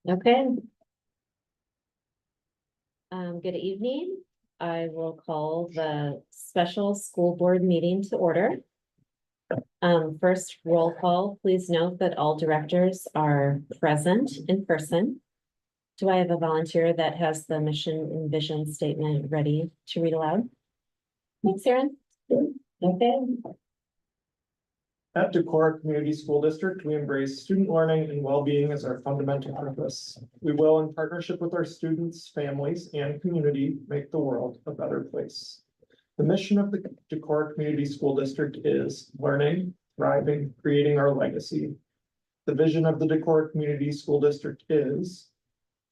Okay. Good evening. I will call the special school board meeting to order. First roll call, please note that all directors are present in person. Do I have a volunteer that has the mission and vision statement ready to read aloud? Thanks, Erin. Okay. At Decorah Community School District, we embrace student learning and well-being as our fundamental purpose. We will, in partnership with our students, families, and community, make the world a better place. The mission of the Decorah Community School District is learning, thriving, creating our legacy. The vision of the Decorah Community School District is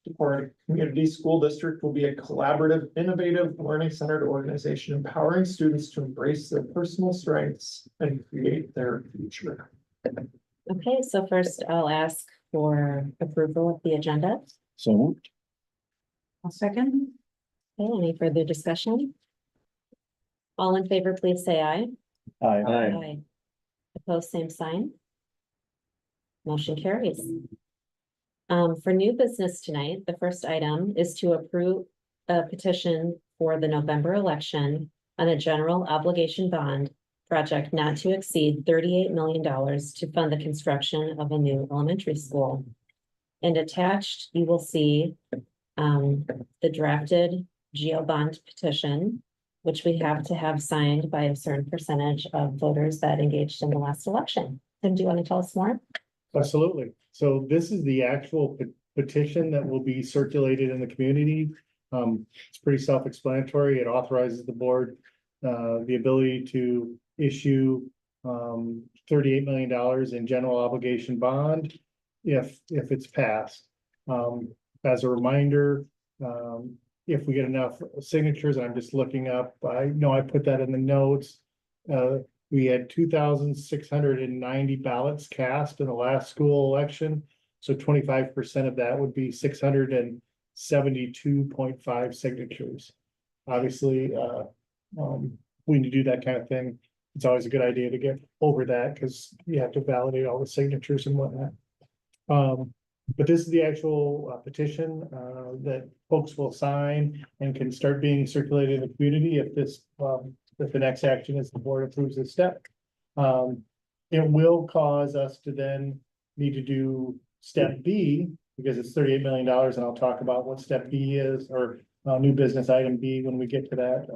Decorah Community School District will be a collaborative, innovative, learning-centered organization empowering students to embrace their personal strengths and create their future. Okay, so first I'll ask for approval of the agenda. So moved. I'll second. Okay, any further discussion? All in favor, please say aye. Aye. Opposed, same sign. Motion carries. For new business tonight, the first item is to approve a petition for the November election on a general obligation bond project not to exceed $38 million to fund the construction of a new elementary school. And attached, you will see the drafted GO bond petition, which we have to have signed by a certain percentage of voters that engaged in the last election. Tim, do you want to tell us more? Absolutely. So this is the actual petition that will be circulated in the community. It's pretty self-explanatory. It authorizes the board the ability to issue $38 million in general obligation bond if it's passed. As a reminder, if we get enough signatures, I'm just looking up, I know I put that in the notes. We had 2,690 ballots cast in the last school election. So 25% of that would be 672.5 signatures. Obviously, when you do that kind of thing, it's always a good idea to get over that because you have to validate all the signatures and whatnot. But this is the actual petition that folks will sign and can start being circulated in the community if this if the next action is the board approves this step. It will cause us to then need to do step B because it's $38 million, and I'll talk about what step B is or new business item B when we get to that.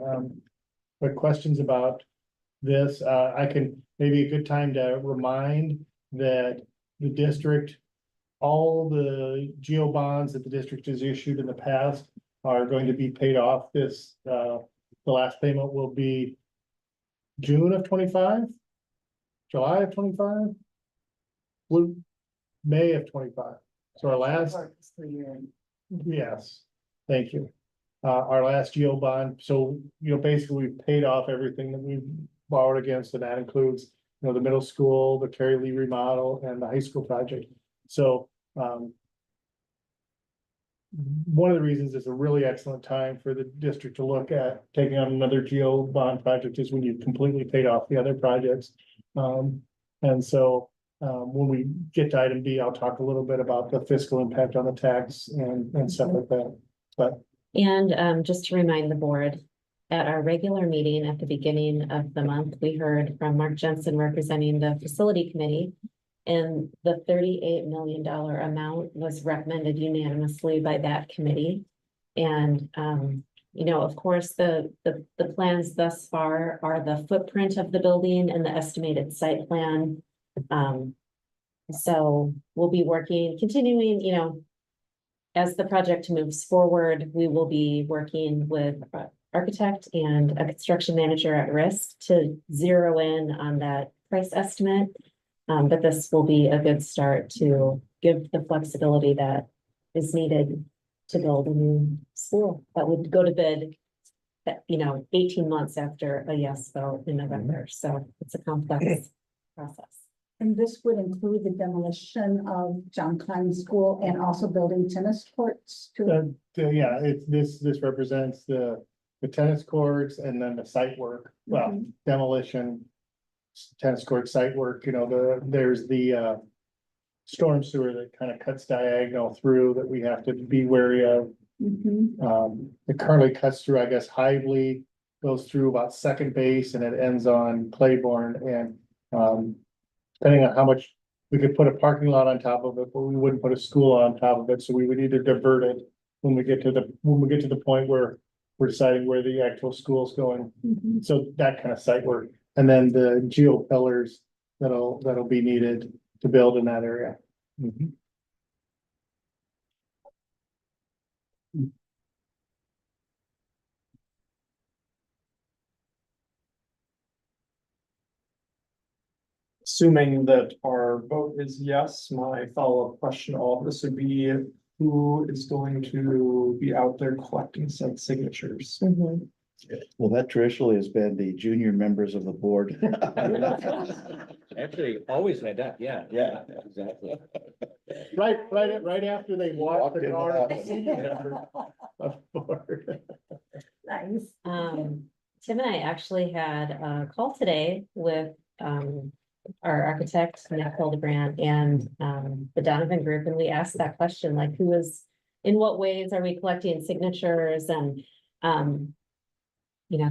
But questions about this, I can maybe a good time to remind that the district, all the GO bonds that the district has issued in the past are going to be paid off this the last payment will be June of 25, July of 25, May of 25. So our last, yes, thank you. Our last GO bond. So, basically we've paid off everything that we've borrowed against, and that includes, the middle school, the Carrie Lee remodel, and the high school project. So, one of the reasons it's a really excellent time for the district to look at taking on another GO bond project is when you've completely paid off the other projects. And so when we get to item B, I'll talk a little bit about the fiscal impact on the tax and stuff like that. And just to remind the board, at our regular meeting at the beginning of the month, we heard from Mark Jensen representing the facility committee. And the $38 million amount was recommended unanimously by that committee. And, of course, the plans thus far are the footprint of the building and the estimated site plan. So we'll be continuing, as the project moves forward, we will be working with architect and a construction manager at risk to zero in on that price estimate. But this will be a good start to give the flexibility that is needed to build a new school that would go to bid, 18 months after a yes vote in November. So it's a complex process. And this would include the demolition of John Klein School and also building tennis courts too. Yeah, this represents the tennis courts and then the site work. Well, demolition, tennis court site work, there's the storm sewer that kind of cuts diagonal through that we have to be wary of. Mhm. It currently cuts through, I guess, Hively, goes through about second base and it ends on Claiborne and, depending on how much, we could put a parking lot on top of it, but we wouldn't put a school on top of it, so we would either divert it when we get to the point where we're deciding where the actual school's going. Mhm. So that kind of site work, and then the geo pillars that'll be needed to build in that area. Assuming that our vote is yes, my follow-up question, to all of this would be, who is going to be out there collecting said signatures? Mhm. Well, that traditionally has been the junior members of the board. Actually, always had that, yeah. Yeah. Exactly. Right after they walk Walked the in car. Nice. Tim and I actually had a call today with, our architect, Nick Hildebrand, and, the Donovan Group, and we asked that question, like, who is, in what ways are we collecting signatures, and,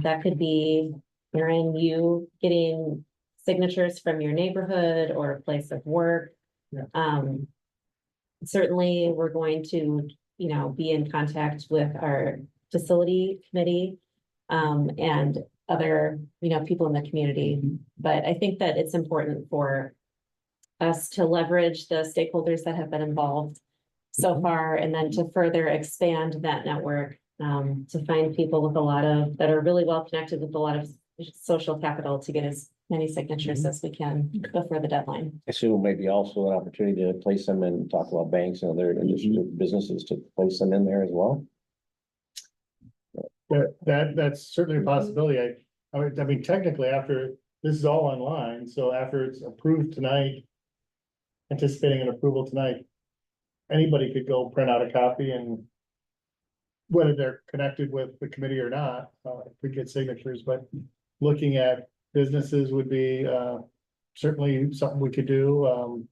that could be, Aaron, you getting signatures from your neighborhood or a place of work. Yeah. Certainly, we're going to, be in contact with our facility committee, and other, people in the community. But I think that it's important for us to leverage the stakeholders that have been involved so far, and then to further expand that network, to find people with that are really well connected with a lot of social capital to get as many signatures as we can before the deadline. I assume maybe also an opportunity to place them and talk about banks and other industry businesses to place them in there as well. That's certainly a possibility. I mean, technically, after, this is all online, so after it's approved tonight. Anticipating an approval tonight. Anybody could go print out a copy and. Whether they're connected with the committee or not, we get signatures, but looking at businesses would be, certainly something we could do,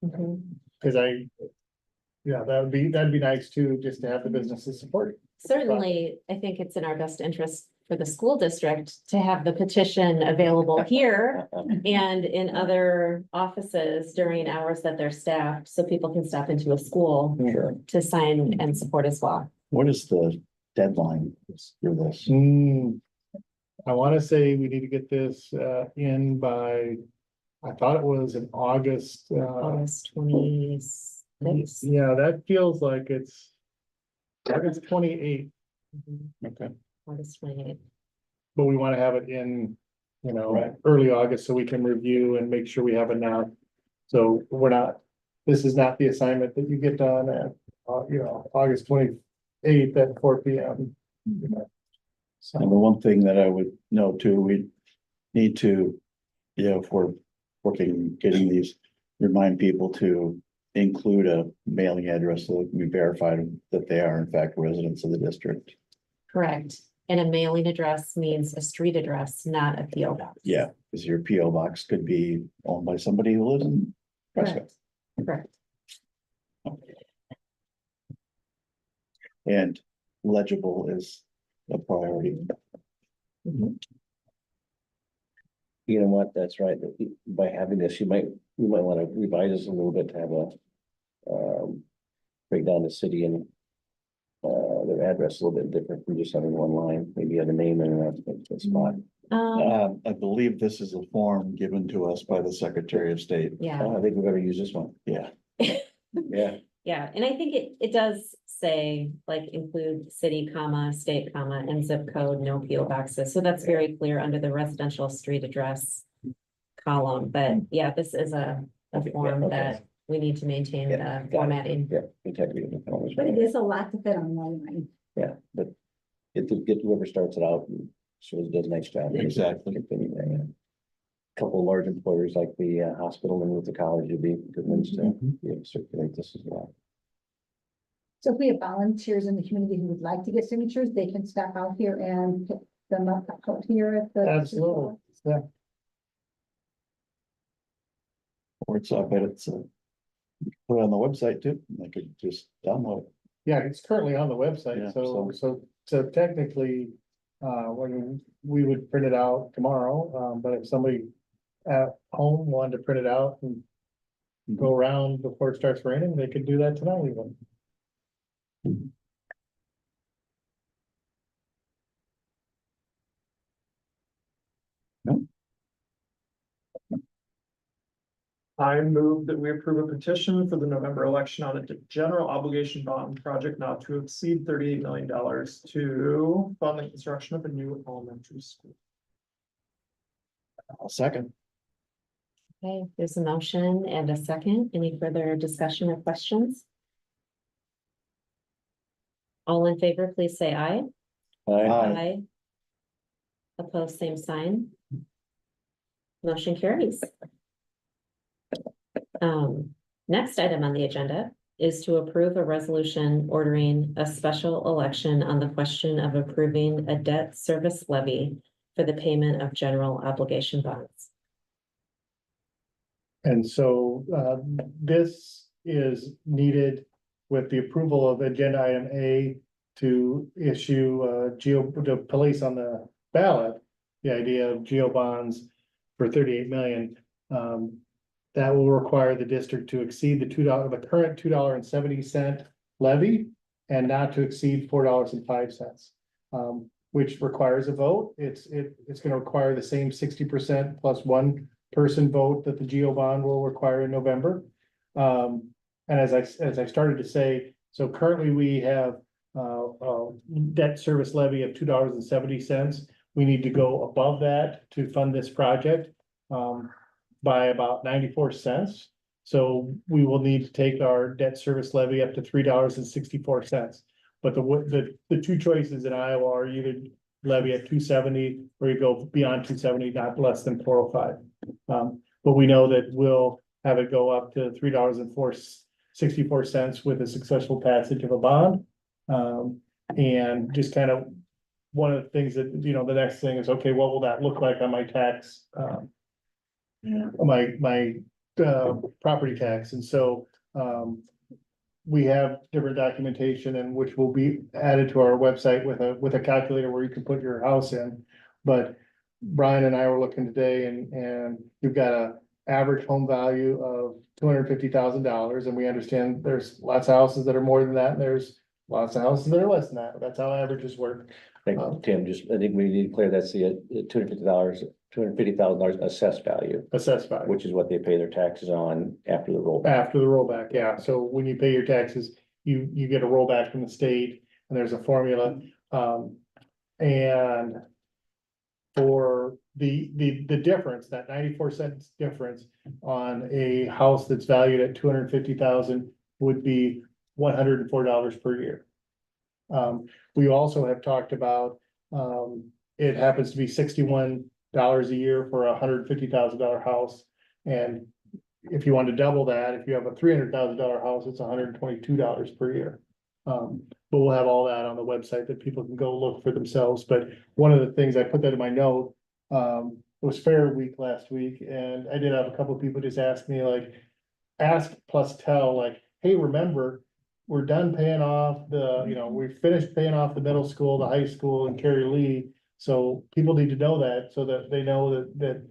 Mhm. cause yeah, that'd be nice too, just to have the businesses support it. Certainly, I think it's in our best interest for the school district to have the petition available here and in other offices during hours that they're staffed, so people can stop into a school Sure. to sign and support as well. What is the deadline for this? I wanna say we need to get this, in by, I thought it was in August, August 26th. yeah, that feels like it's August 28th, Okay. August 28th. but we wanna have it in, Right. early August, so we can review and make sure we have enough. So this is not the assignment that you get done at, August 28th at 4 p.m. So, And the one thing that I would know too, we need to, if we're working, getting these, remind people to include a mailing address so that we verify that they are in fact residents of the district. Correct. And a mailing address means a street address, not a PO box. Yeah, because your PO box could be owned by somebody who lives in Prescott. Correct. And legible is a priority. You know what, that's right, that by having this, you might want to revise this a little bit to have a. Break down the city and. Their address a little bit different from just having one line, maybe have a name and a spot. I believe this is a form given to us by the Secretary of State. Yeah. Oh, I think we better use this one. Yeah, Yeah, Yeah, and I think it does say, like, include city, comma, state, comma, and zip code, no PO boxes, so that's very clear under the residential street address column, but yeah, this is a form okay. that we need to maintain Yeah, the got it. formatting. yeah, integrity. of the phone is But it right. is a lot to fit on one line. Yeah, but get whoever starts it out, and so it does a nice job. Exactly. Continue there, yeah. Couple of large employers like the hospital and with the college would be good ones to circulate this as well. So if we have volunteers in the community who would like to get signatures, they can stop out here and pick them up out here at the. Absolutely, yeah. or it's up, but it's Put it on the website too, they could just download it. Yeah, it's currently on the Yeah, website, so technically, when we would print it out tomorrow, but if somebody at home wanted to print it out and go around before it starts raining, they could do that tonight even. I move that we approve a petition for the November election on a general obligation bond project not to exceed $38 million to fund the construction of a new elementary school. I'll second. Okay, there's a motion and a second. Any further discussion or questions? All in favor, please say aye. Aye. Opposed, same sign. Motion carries. Next item on the agenda is to approve a resolution ordering a special election on the question of approving a debt service levy for the payment of general obligation bonds. And so, this is needed with the approval of agenda item A to issue, to place on the ballot the idea of geo bonds for 38 million. That will require the district to exceed the current $2.70 levy and not to exceed $4.05. Which requires a vote. It's gonna require the same 60% plus one person vote that the geo bond will require in November. And as I started to say, so currently we have a debt service levy of $2.70. We need to go above that to fund this project by about 94 cents. So we will need to take our debt service levy up to $3.64. But the two choices in Iowa are either levy at 270 or you go beyond 270, not less than 405. But we know that we'll have it go up to $3.64 with a successful passage of a bond. And just kind of one of the things that, you know, the next thing is, okay, what will that look like on my tax? My property tax. And so, we have different documentation and which will be added to our website with a calculator where you can put your house in. But Brian and I were looking today and you've got a average home value of $250,000, and we understand there's lots of houses that are more than that, and there's lots of houses that are less than that. That's how averages work. I think, Tim, I think we need to clear that's the $250,000 assessed value, Assessed value. which is what they pay their taxes on after the rollback. After the rollback, yeah. So when you pay your taxes, you get a rollback from the state and there's a formula. And for the difference, that 94 cents difference on a house that's valued at 250,000 would be $104 per year. We also have talked about, it happens to be $61 a year for a $150,000 house. And if you want to double that, if you have a $300,000 house, it's $122 per year. But we'll have all that on the website that people can go look for themselves. But one of the things I put that in my note, it was Fair Week last week, and I did have a couple of people just ask me like, ask plus tell, like, hey, remember, we're done paying off we finished paying off the middle school, the high school and Carrie Lee. So people need to know that so that they know that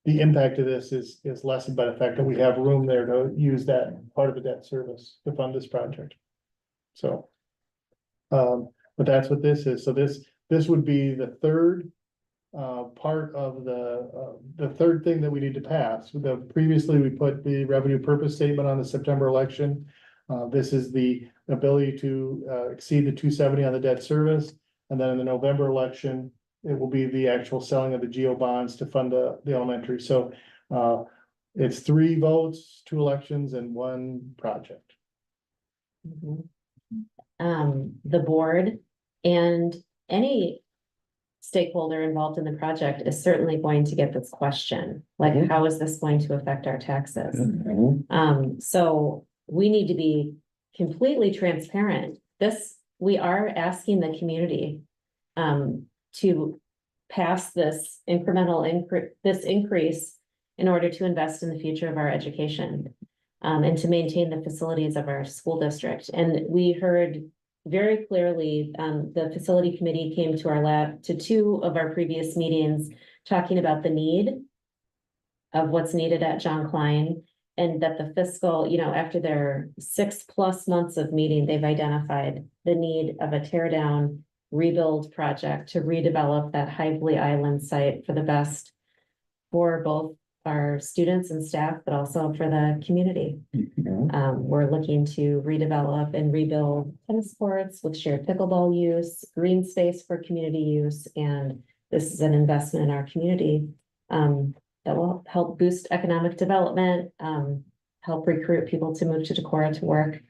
the impact of this is lessened by the fact that we have room there to use that part of the debt service to fund this project. So, but that's what this is. So this would be the third part of the third thing that we need to pass. Previously, we put the revenue purpose statement on the September election. This is the ability to exceed the 270 on the debt service. And then in the November election, it will be the actual selling of the geo bonds to fund the elementary. So it's 3 votes, 2 elections, and 1 project. The board and any stakeholder involved in the project is certainly going to get this question, like, Mhm. how is this going to affect our taxes? Mhm. So we need to be completely transparent. We are asking the community to pass this incremental increase in order to invest in the future of our education. and to maintain the facilities of our school district. And we heard very clearly, the facility committee came to our to two of our previous meetings, talking about the need of what's needed at John Klein, and that the fiscal, after their 6+ months of meeting, they've identified the need of a tear down rebuild project to redevelop that Hively Island site for the best for both our students and staff, but also for the community. We're looking to redevelop and rebuild tennis courts with shared pickleball use, green space for community use, and this is an investment in our community that will help boost economic development, help recruit people to move to Decorah to work.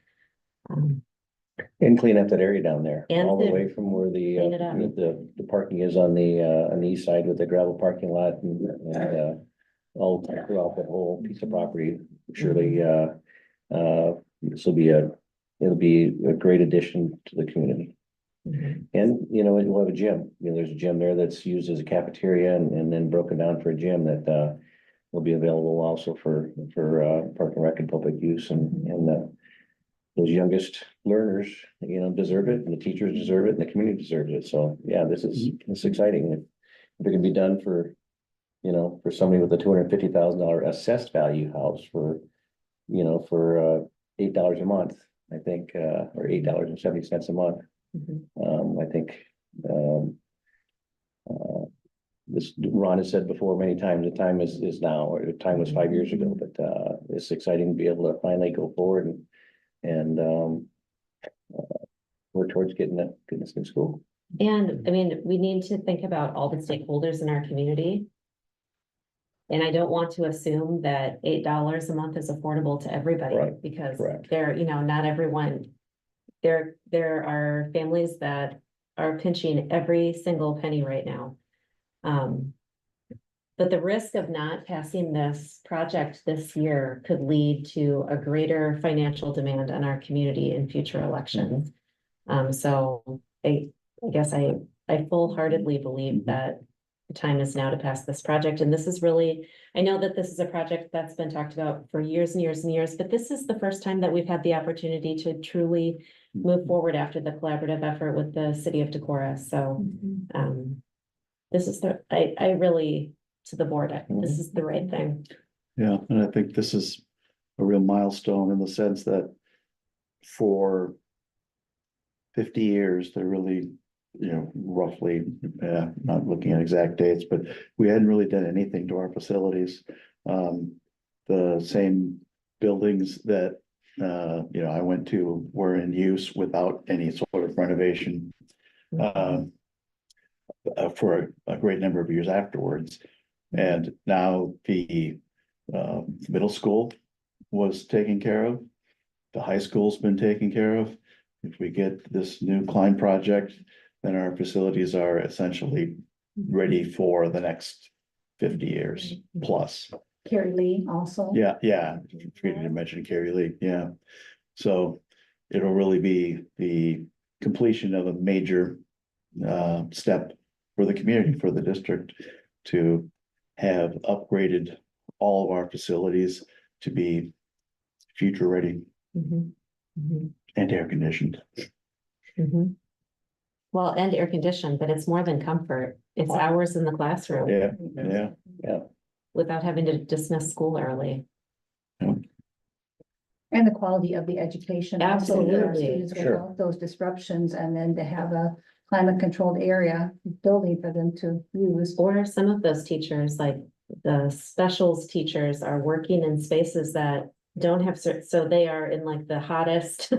And clean up that area down there, And all the the- way from where clean it up. the parking is on the east side with the gravel parking lot and all throughout that whole piece of property. Surely, this will be it'll be a great addition to the community. Mhm. And, we'll have a gym, there's a gym there that's used as a cafeteria and then broken down for a gym that will be available also for park and rec and public use and those youngest learners, deserve it, and the teachers deserve it, and the community deserves it. So, yeah, this is exciting. If it can be done for, for somebody with a $250,000 assessed value house for $8 a month, I think, or $8.70 a month. Mhm. I think, this, Ron has said before many times, the time is now, or the time was 5 years ago, but, it's exciting to be able to finally go forward and work towards getting this in school. And I mean, we need to think about all the stakeholders in our community. And I don't want to assume that $8 a month is affordable to everybody, Right, because correct. not everyone. There are families that are pinching every single penny right now. But the risk of not passing this project this year could lead to a greater financial demand on our community in future elections. So I guess I full-heartedly believe that the time is now to pass this project, and this is really, I know that this is a project that's been talked about for years and years and years, but this is the first time that we've had the opportunity to truly move forward after the collaborative effort with the city of Decorah. So this is I really, to the board, this is the right thing. Yeah, and I think this is a real milestone in the sense that for 50 years, they're really, roughly, not looking at exact dates, but we hadn't really done anything to our facilities. The same buildings that, I went to were in use without any sort of renovation for a great number of years afterwards. And now the middle school was taken care of. The high school's been taken care of. If we get this new Klein project, then our facilities are essentially ready for the next 50 years plus. Carrie Lee also. Yeah, forgetting to mention Carrie Lee, yeah. So it'll really be the completion of a major step for the community, for the district, to have upgraded all of our facilities to be future ready Mhm. Mhm. and air conditioned. Mhm. Well, and air conditioned, but it's more than comfort. It's hours in the classroom Yeah. without having to dismiss school early. And the quality of the education. also for our Absolutely, students sure. without those disruptions, and then to have a climate controlled area building for them to use. Or some of those teachers, like the specials teachers, are working in spaces that don't have, so they are in like the hottest,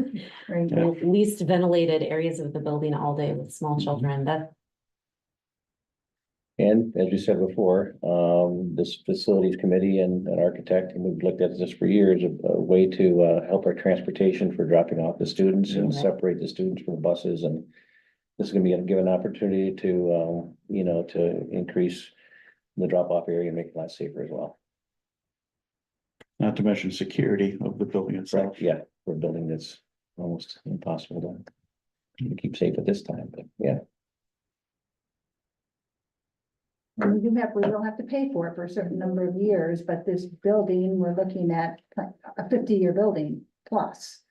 Right? least ventilated areas of the building all day with small children. That, And as we said before, this facilities committee and architect, and we've looked at this for years, a way to help our transportation for dropping off the students and Right. separate the students from the buses. And this is gonna be a given opportunity to, to increase the drop off area and make it a lot safer as well. Not to mention security of the building itself. Yeah, for a building that's almost impossible to keep safe at this time, but yeah. And we don't have to pay for it for a certain number of years, but this building, we're looking at a 50-year building plus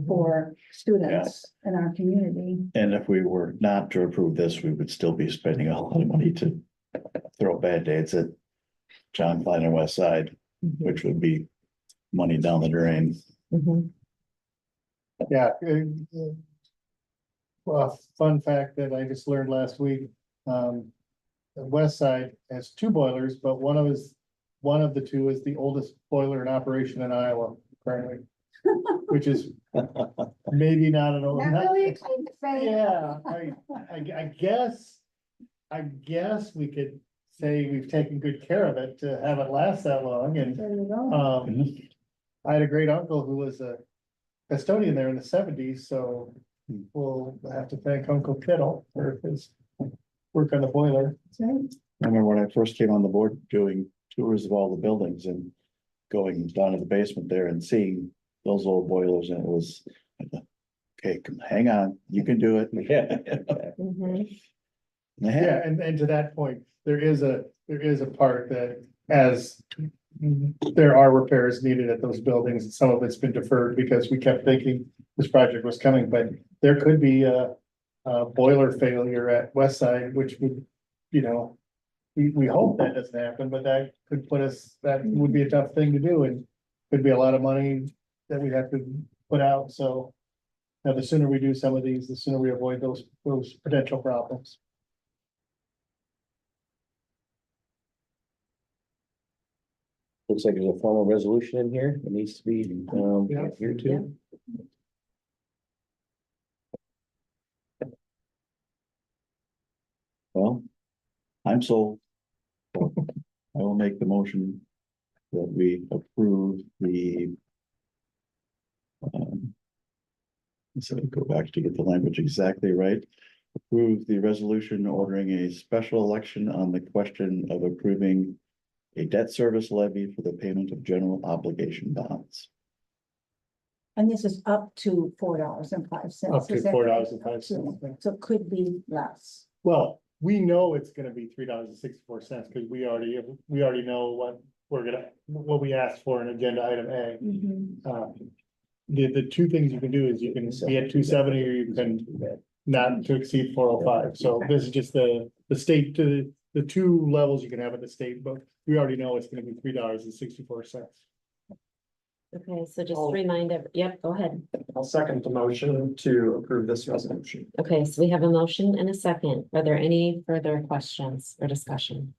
for students in our community. And if we were not to approve this, we would still be spending a lot of money to throw Band-Aids at John Klein and West Side, which would be money down the drain. Mhm. Yeah. Well, fun fact that I just learned last week, the west side has two boilers, but one of the two is the oldest boiler in operation in Iowa currently. Which is maybe not an. Not really excited to say. Yeah, I guess we could say we've taken good care of it to have it last that long and, There you go. I had a great uncle who was a custodian there in the seventies, so we'll have to thank Uncle Kittle for his work on the boiler. That's right. I remember when I first came on the board doing tours of all the buildings and going down to the basement there and seeing those old boilers, and it was, okay, hang on, you can do it. Yeah. Mhm. Yeah, and to that point, there is a part that as there are repairs needed at those buildings, and some of it's been deferred because we kept thinking this project was coming, but there could be a boiler failure at West Side, which would, we hope that doesn't happen, but that could that would be a tough thing to do and could be a lot of money that we have to put out, so now the sooner we do some of these, the sooner we avoid those potential problems. Looks like there's a formal resolution in here. It needs to be, Yeah. here too. Well, I'm sold. I will make the motion that we approve the. So go back to get the language exactly right. Approve the resolution ordering a special election on the question of approving a debt service levy for the payment of general obligation bonds. And this is up to $4.05. Up to $4.05. So it could be less. Well, we know it's gonna be $3.64, because we already know what we asked for in agenda item A. The two things you can do is you can be at 270 or you can not to exceed 405. So this is just the state to the two levels you can have at the state, but we already know it's gonna be $3.64. Okay, so just Oh. remind yep, go ahead. I'll second the motion to approve this resolution. Okay, so we have a motion and a second. Are there any further questions or discussion?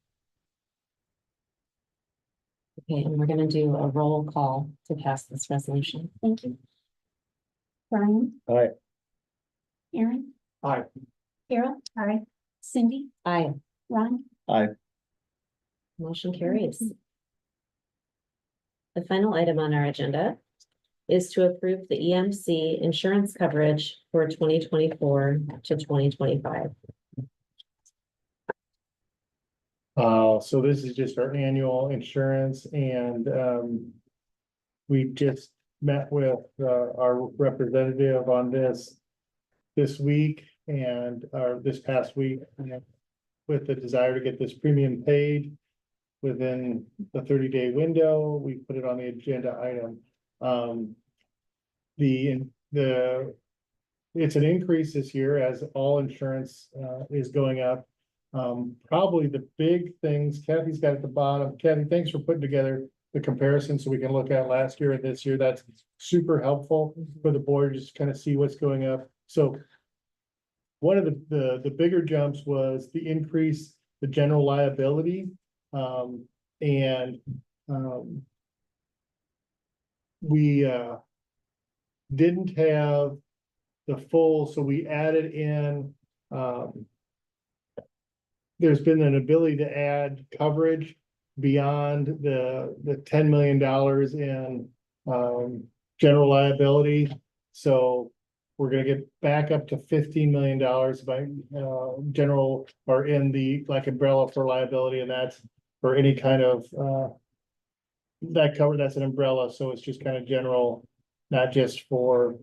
Okay, and we're gonna do a roll call to pass this resolution. Thank you. Brian? Aye. Aaron? Aye. Carol? Aye. Cindy? Aye, Ron? motion carries. The final item on our agenda is to approve the EMC insurance coverage for 2024 to 2025. So this is just our annual insurance and, we just met with, our representative on this week and, this past week, with the desire to get this premium paid within the 30-day window. We put it on the agenda item. It's an increase this year as all insurance, is going up. Probably the big things Kathy's got at the bottom. Kathy, thanks for putting together the comparison so we can look at last year and this year. That's super helpful for the board, just kind of see what's going up. So one of the bigger jumps was the increase, the general liability. We didn't have the full, so we added in, there's been an ability to add coverage beyond the $10 million in general liability. So we're gonna get back up to $15 million by general or in the like umbrella for liability, and that's for any kind of that cover, that's an umbrella, so it's just kind of general, not just for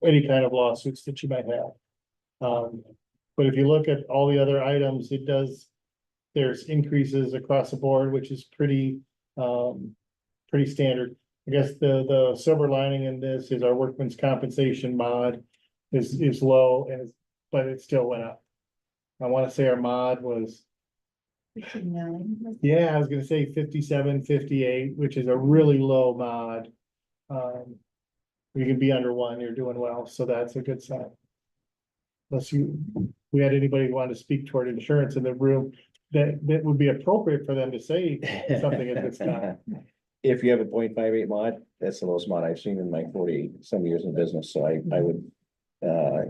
any kind of lawsuits that you might have. But if you look at all the other items, it does there's increases across the board, which is pretty standard. I guess the silver lining in this is our workman's compensation mod is low but it still went up. I wanna say our mod was, yeah, I was gonna say 57, 58, which is a really low mod. You can be under 1, you're doing well, so that's a good sign. Unless we had anybody who wanted to speak toward insurance in the room, that would be appropriate for them to say something at this time. If you have a 0.58 mod, that's the lowest mod I've seen in my 40-some years in business, so I would.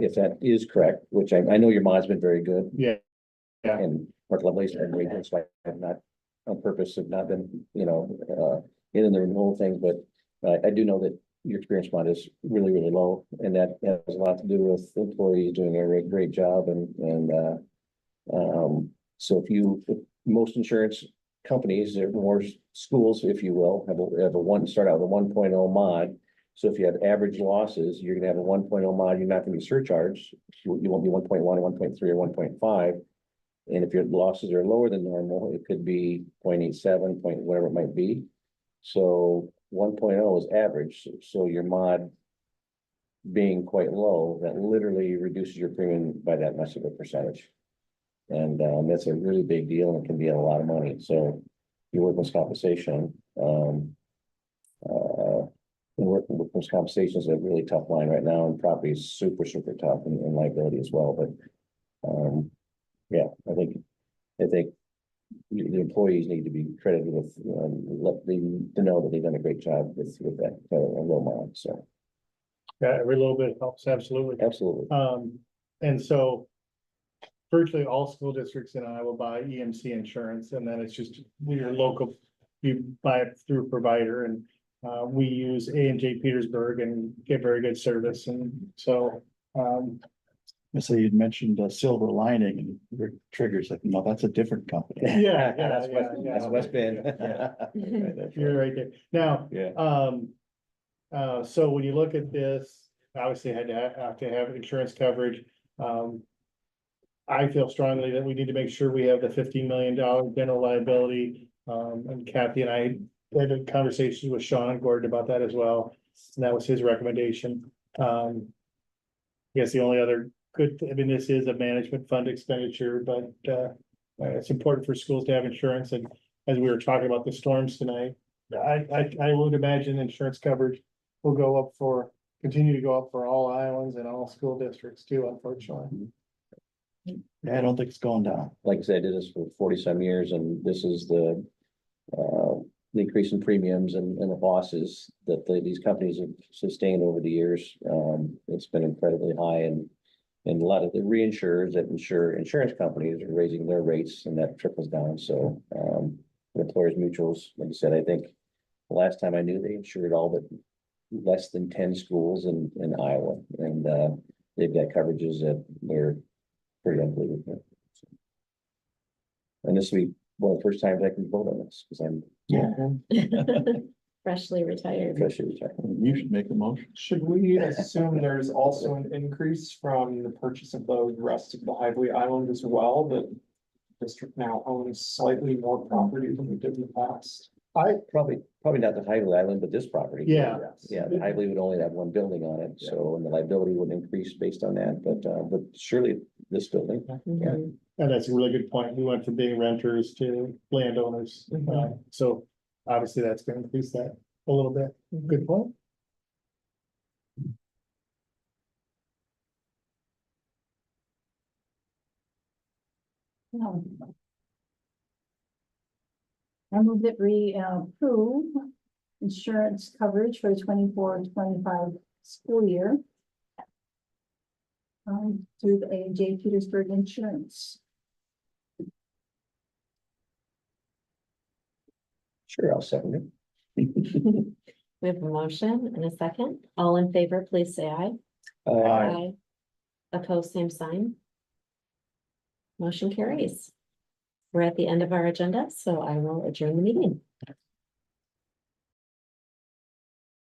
If that is correct, which I know your mod's been very good. Yeah. Yeah. And Mark Lovelace and very good, so I have not, on purpose, have not been, in the whole thing, but. I do know that your experience mod is really, really low, and that has a lot to do with employees doing a great job so if most insurance companies, or more schools, if you will, start out with a 1.0 mod. So if you have average losses, you're gonna have a 1.0 mod, you're not gonna be surcharged, you won't be 1.1 or 1.3 or 1.5. And if your losses are lower than normal, it could be 0.87, whatever it might be. So 1.0 is average, so your mod being quite low, that literally reduces your premium by that much of a percentage. And that's a really big deal and can be a lot of money. So your workman's compensation, workman's compensation is a really tough line right now, and property is super, super tough, and liability as well. But yeah, I think the employees need to be credited with, let them to know that they've done a great job with that low mod. So Yeah, every little bit helps, absolutely. absolutely. And so virtually all school districts in Iowa buy EMC insurance, and then it's just your local, you buy it through a provider, and we use A&J Petersburg and get very good service, and so So you'd mentioned the silver lining and your triggers, like, no, that's a different company. yeah, That's West Bend. You're right there. Now, Yeah. so when you look at this, obviously have to have insurance coverage. I feel strongly that we need to make sure we have the $15 million general liability. And Kathy and I had conversations with Sean Gordon about that as well. And that was his recommendation. I guess the only other this is a management fund expenditure, but it's important for schools to have insurance. And as we were talking about the storms tonight, I would imagine insurance coverage will continue to go up for all Iowans and all school districts too, unfortunately. Yeah, I don't think it's going down. Like I said, I did this for 40-some years, and this is the increase in premiums and the losses that these companies have sustained over the years. It's been incredibly high, and a lot of the reinsurers that insure insurance companies are raising their rates, and that trickles down. So the employers mutuals, like I said, I think the last time I knew, they insured all but less than 10 schools in Iowa, and they've got coverages that they're pretty unbelievable. And this will be one of the first times I can vote on this, because I'm Freshly retired. freshly retired. You should make a motion. Should we assume there's also an increase from the purchase of the rest of the Hively Island as well, that the district now owns slightly more property than we did in the past? Probably not the Hively Island, but this property. Yeah. Yeah, the Hively would only have one building on it, so, and the liability would increase based on that, but surely this building. Mhm. And that's a really good point. We went from being renters to landowners. So obviously that's gonna increase that a little bit. Good point. I move that we approve insurance coverage for the 24-25 school year. Through the A&J Petersburg Insurance. Sure, I'll second it. We have a motion and a second. All in favor, please say aye. Aye. Opposed, same sign. Motion carries. We're at the end of our agenda, so I will adjourn the meeting.